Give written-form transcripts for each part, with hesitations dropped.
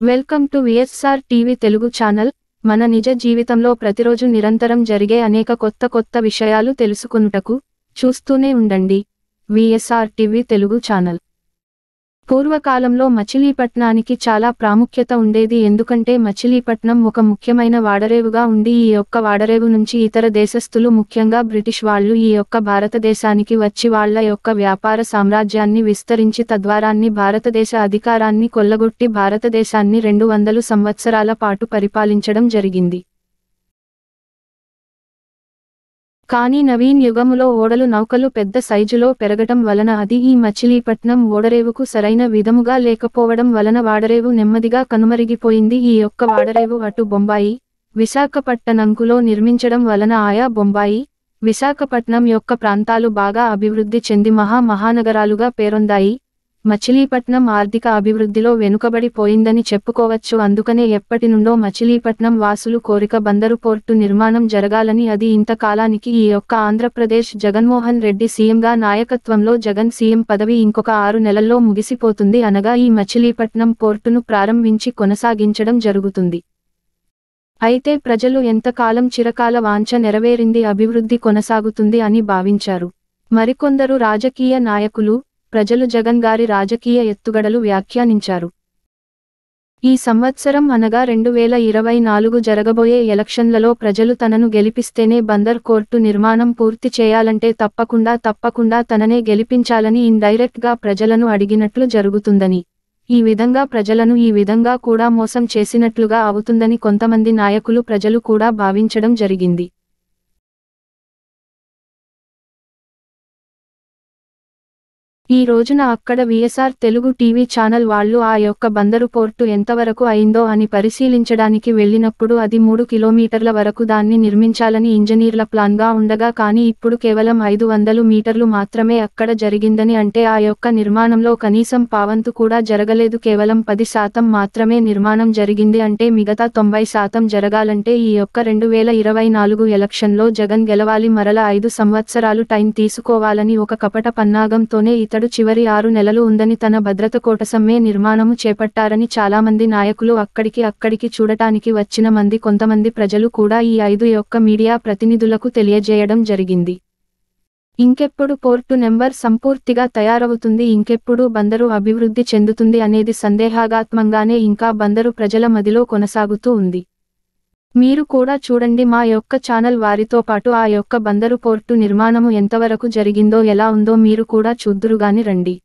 Welcome to VSR TV Telugu channel. మన నిజ జీవితంలో ప్రతిరోజు నిరంతరం జరిగే అనేక కొత్త విషయాలు తెలుసుకొనుటకు చూస్తూనే ఉండండి విఎస్ఆర్ టీవీ తెలుగు ఛానల్. పూర్వకాలంలో మచిలీపట్నానికి చాలా ప్రాముఖ్యత ఉండేది. ఎందుకంటే మచిలీపట్నం ఒక ముఖ్యమైన వాడరేవుగా ఉండి ఈ యొక్క వాడరేవు నుంచి ఇతర దేశస్థులు ముఖ్యంగా బ్రిటిష్ వాళ్ళు ఈ యొక్క భారతదేశానికి వచ్చి వాళ్ళ యొక్క వ్యాపార సామ్రాజ్యాన్ని విస్తరించి తద్వారాన్ని భారతదేశ అధికారాన్ని కొల్లగొట్టి భారతదేశాన్ని 200 సంవత్సరాల పాటు పరిపాలించడం జరిగింది. కానీ నవీన్ యుగములో ఓడలు నౌకలు పెద్ద సైజులో పెరగటం వలన అది ఈ మచిలీపట్నం ఓడరేవుకు సరైన విధముగా లేకపోవడం వలన వాడరేవు నెమ్మదిగా కనుమరిగిపోయింది. ఈ యొక్క వాడరేవు అటు బొంబాయి, విశాఖపట్టణంకులో నిర్మించడం వలన ఆయా బొంబాయి, విశాఖపట్నం యొక్క ప్రాంతాలు బాగా అభివృద్ధి చెంది మహానగరాలుగా పేరొందాయి. మచిలీపట్నం ఆర్థిక అభివృద్ధిలో వెనుకబడిపోయిందని చెప్పుకోవచ్చు. అందుకనే ఎప్పటి నుండో మచిలీపట్నం వాసులు కోరిక బందరు పోర్టు నిర్మాణం జరగాలని. అది ఇంతకాలానికి ఈ యొక్క ఆంధ్రప్రదేశ్ జగన్మోహన్ రెడ్డి సీఎంగా నాయకత్వంలో జగన్ సీఎం పదవి ఇంకొక 6 నెలల్లో ముగిసిపోతుంది. అనగా ఈ మచిలీపట్నం పోర్టును ప్రారంభించి కొనసాగించడం జరుగుతుంది. అయితే ప్రజలు ఎంతకాలం చిరకాల వాంఛ నెరవేరింది, అభివృద్ధి కొనసాగుతుంది అని భావించారు. మరికొందరు రాజకీయ నాయకులు, ప్రజలు జగన్ గారి రాజకీయ ఎత్తుగడలు వ్యాఖ్యానించారు. ఈ సంవత్సరం అనగా 2024 జరగబోయే ఎలక్షన్లలో ప్రజలు తనను గెలిపిస్తేనే బందర్ కోర్టు నిర్మాణం పూర్తి చేయాలంటే తప్పకుండా తననే గెలిపించాలని ఇండైరెక్ట్ గా ప్రజలను అడిగినట్లు జరుగుతుందని, ఈ విధంగా ప్రజలను ఈ విధంగా కూడా మోసం చేసినట్లుగా అవుతుందని కొంతమంది నాయకులు ప్రజలు కూడా భావించడం జరిగింది. ఈ రోజున అక్కడ విఎస్ఆర్ తెలుగు టీవీ ఛానల్ వాళ్ళు ఆ యొక్క బందరు పోర్టు ఎంతవరకు అయిందో అని పరిశీలించడానికి వెళ్ళినప్పుడు అది 3 కిలోమీటర్ల వరకు దాన్ని నిర్మించాలని ఇంజనీర్ల ప్లాన్ గా ఉండగా కానీ ఇప్పుడు కేవలం 500 మీటర్లు మాత్రమే అక్కడ జరిగిందని, అంటే ఆ యొక్క నిర్మాణంలో కనీసం పావంతు కూడా జరగలేదు. కేవలం 10% మాత్రమే నిర్మాణం జరిగింది. అంటే మిగతా 90% జరగాలంటే ఈ యొక్క 2024 ఎలక్షన్లో జగన్ గెలవాలి, మరల 5 సంవత్సరాలు టైం తీసుకోవాలని ఒక కపట పన్నాగంతోనే ఇతడు చివరి 6 నెలలు ఉందని తన భద్రత కోసమే నిర్మాణము చేపట్టారని చాలామంది నాయకులు అక్కడికి చూడటానికి వచ్చిన కొంతమంది ప్రజలు కూడా ఈ 5 యొక్క మీడియా ప్రతినిధులకు తెలియజేయడం జరిగింది. ఇంకెప్పుడు పోర్టు నెంబర్ సంపూర్తిగా తయారవుతుంది, ఇంకెప్పుడు బందరు అభివృద్ధి చెందుతుంది అనేది సందేహాత్మకంగానే ఇంకా బందరు ప్రజల మదిలో కొనసాగుతూ ఉంది. మీరు కూడా చూడండి మా యొక్క ఛానల్ వారితో పాటు ఆ యొక్క బందరు పోర్టు నిర్మాణము ఎంతవరకు జరిగిందో ఎలా ఉందో మీరు కూడా చూద్దురుగాని రండి.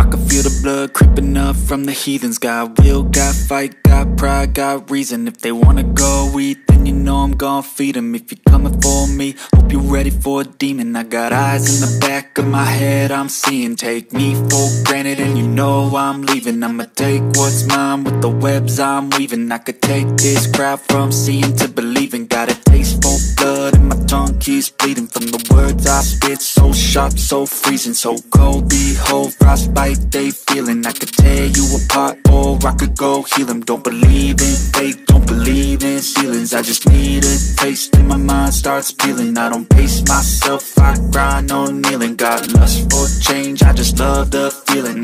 I can feel the blood creeping up from the heathens. Got will, got fight, got pride, got reason. If they wanna go eat, then you know I'm gon' feed them. If you're coming for me, hope you're ready for a demon. I got eyes in the back of my head, I'm seeing. Take me for granted and you know I'm leaving. I'ma take what's mine with the webs I'm weaving. I could take this crowd from seeing to believing. Got a taste for blood and my tongue keeps bleeding from the words I spit. So sharp, so freezing, so cold. Behold, frostbite they feeling. I could tear you apart or I could go heal them. Don't believe in fate, don't believe in ceilings. I just need a taste and my mind starts peeling. I don't pace myself, I grind on kneeling. Got lust for change, I just love the feeling.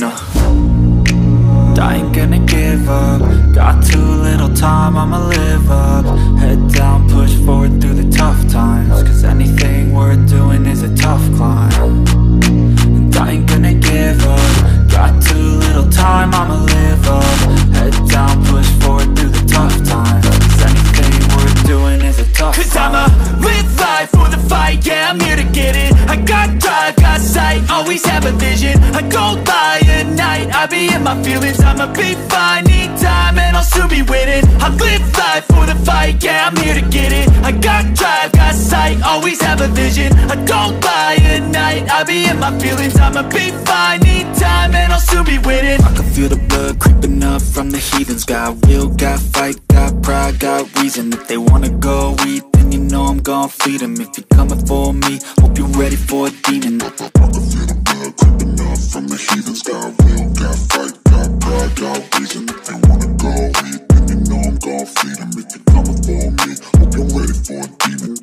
I ain't gonna give up. Got too little time, I'ma live up. Head down, push forward through the tough times. Cause anything worth doing is a tough climb. And I ain't gonna give up. Got too little time, I'ma live up. Head down, push forward through the tough times. Cause anything worth doing is a tough climb. Cause I'ma live life for the fight, yeah, I'm here to get it. I got drive, got sight, always have a vision. I don't lie at night, I be in my feelings. I'ma be fine, need time and I'll soon be winning. I live life for the fight, yeah, I'm here to get it. I got drive, got sight, always have a vision. I don't lie at night, I be in my feelings. I'ma be fine, need time and I'll soon be winning. I can feel the blood creeping up from the heathens. Got will, got fight, got pride, got reason. If they wanna go eat, then you know I'm gon' feed them. If you're coming for me, hope you're ready for a demon. I can feel the blood creeping up from the heathens. Got will, got fight, got pride, got reason. If they wanna go eat, then you know I'm gon' feed them. If you're coming for me, hope you're ready for a demon.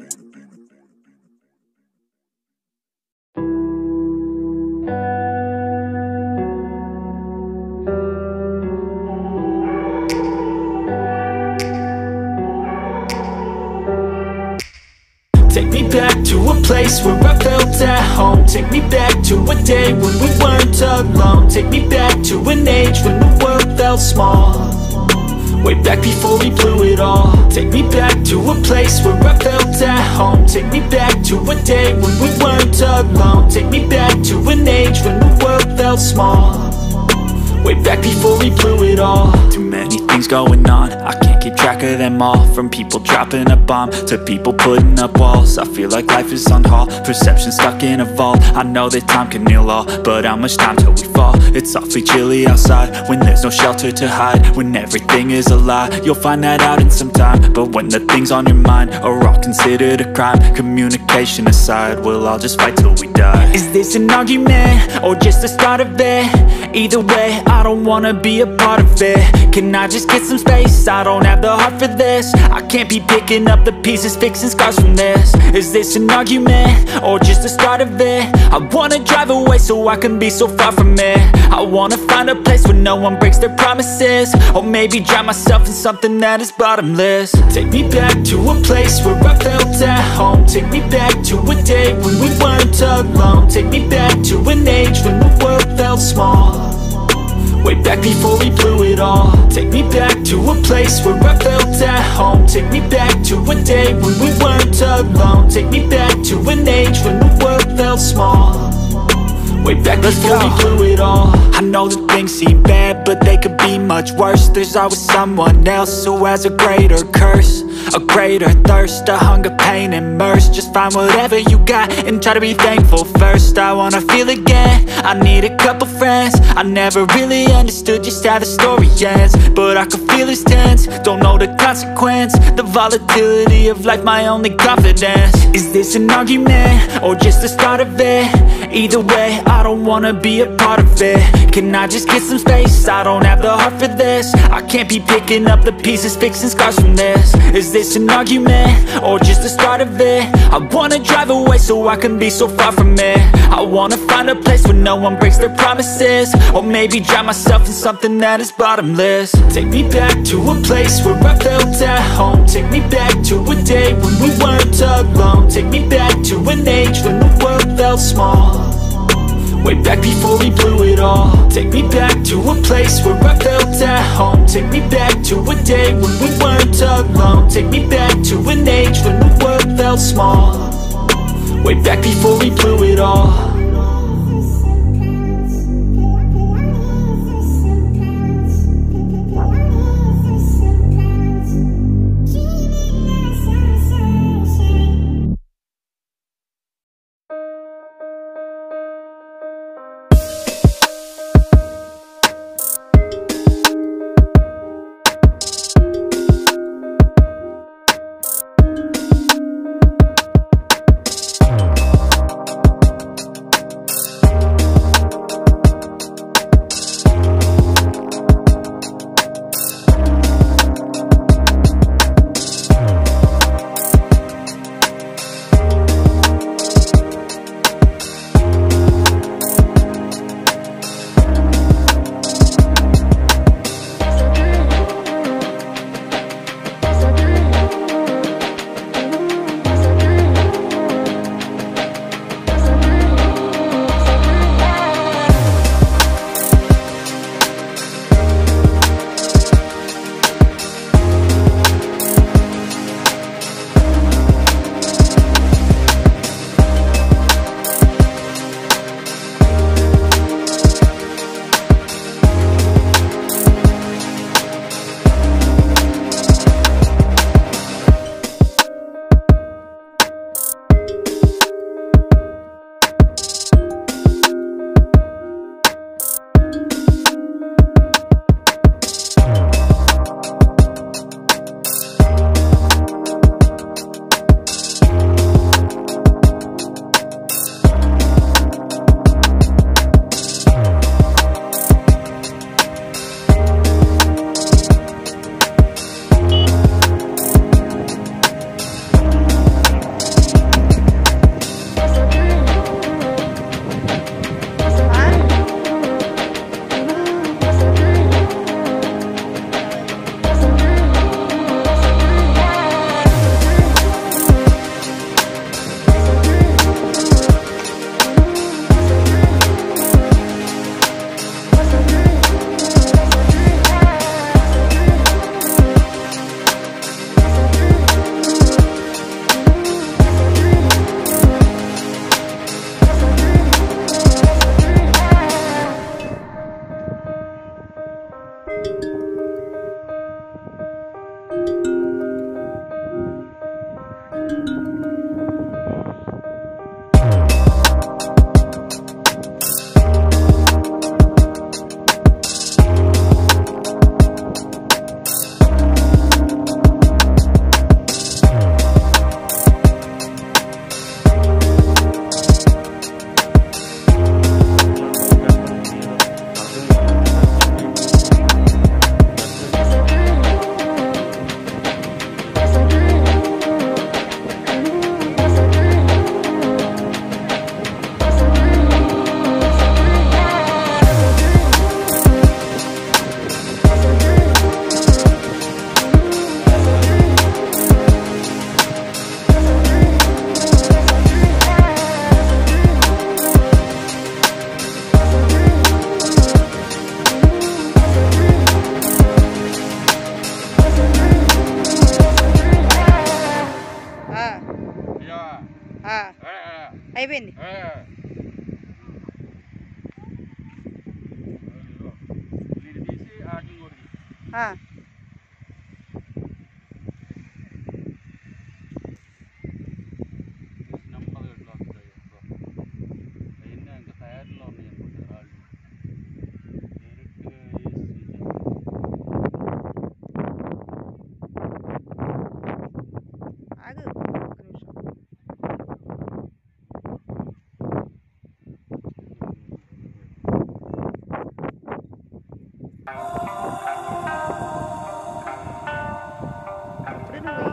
place where I felt at home. Take me back to a day when we weren't alone. Take me back to an age when the world felt small, way back before we blew it all. Take me back to a place where I felt at home. Take me back to a day when we weren't alone. Take me back to an age when the world felt small, way back before we blew it all. Too many things going on, I can't keep track of them all. From people dropping a bomb to people putting up walls. I feel like life is on hold, perception stuck in a vault. I know that time can heal all, but how much time till we fall? It's awfully chilly outside when there's no shelter to hide. When everything is a lie, you'll find that out in some time. But when the things on your mind are all considered a crime, communication aside, we'll all just fight till we die. Is this an argument or just the start of it? Either way, I don't wanna be a part of it. Can I just get some space? I don't have the heart for this. I can't be picking up the pieces, fixing scars from this. Is this an argument or just the start of it? I wanna drive away so I can be so far from it. I wanna find a place where no one breaks their promises, or maybe drown myself in something that is bottomless. Take me back to a place where I felt at home. Take me back to a day when we weren't alone. Take me back to an age when the world felt small, way back before we blew it all. Take me back to a place where I felt at home. Take me back to a day when we weren't alone. Take me back to an age when the world felt small, way back before we blew it all. I know that things seem bad, but they could be much worse. There's always someone else who has a greater curse, a greater thirst, a hunger, pain, and mercy. Just find whatever you got and try to be thankful first. I wanna feel again, I need a couple friends. I never really understood just how the story ends, but I can feel it's tense, don't know the consequence. The volatility of life, my only confidence. Is this an argument or just the start of it? Either way, I don't wanna be a part of it. Can I just get some space? I don't have the heart for this. I can't be picking up the pieces, fixing scars from this. Is this an argument or just the start of it? I wanna drive away so I can be so far from it. I wanna find a place where no one breaks their promises, or maybe drown myself in something that is bottomless. Take me back to a place where I felt at home. Take me back to a day when we weren't alone. Take me back to an age when the world felt small, way back before we blew it all. Take me back to a place where I felt at home. Take me back to a day when we weren't alone. Take me back to an age when the world felt small, way back before we blew it all.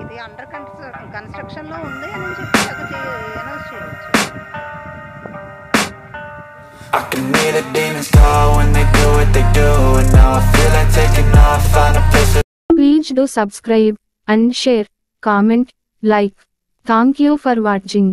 ఇది under construction లో ఉంది అని చెప్పి announce చేయొచ్చు. I can hear the demons call when they do what they do, and now I feel like taking off, find a place to... Please do subscribe and share, comment, like. Thank you for watching.